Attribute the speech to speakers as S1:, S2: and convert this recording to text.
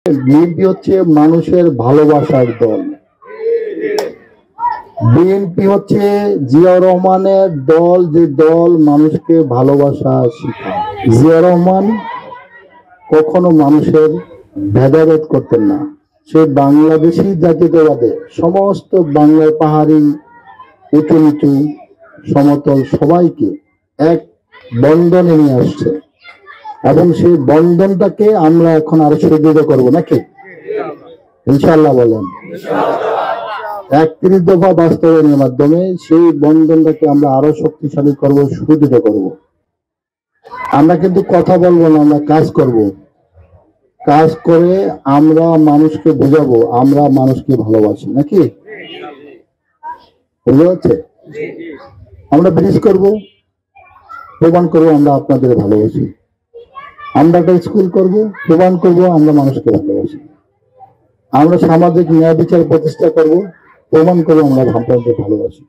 S1: BNP হচ্ছে মানুষের ভালোবাসার দল। বিএনপি হচ্ছে জিয়াউর রহমানের দল, যে দল মানুষকে ভালোবাসা শেখায়। জিয়াউর রহমান কখনো মানুষের ভেদাভেদ করতেন না। সে বাংলাদেশি জাতীয়তাবাদে সমস্ত বাংলার পাহাড়ি, উঁচু নিচু, সমতল সবাইকে এক বন্ধনে নিয়ে আসছে এবং সেই বন্ধনটাকে আমরা এখন আরো সুদৃঢ় করবো নাকি? ইনশাআল্লাহ বলেন। 31 দফা বাস্তবায়নের মাধ্যমে সেই বন্ধনটাকে আমরা আরো শক্তিশালী করব, সুদৃঢ় করব। আমরা কিন্তু কথা বলবো না, আমরা কাজ করব। কাজ করে আমরা মানুষকে বোঝাবো আমরা মানুষকে ভালোবাসি নাকি? বুঝতে পারছে? আমরা ব্রিজ করব, প্রমাণ করবো আমরা আপনাদের ভালোবাসি। আমরা একটা স্কুল করব, প্রমাণ করবো আমরা মানুষকে ভালোবাসি। আমরা সামাজিক ন্যায় বিচার প্রতিষ্ঠা করব, প্রমাণ করবো আমরা আপনাদের ভালোবাসি।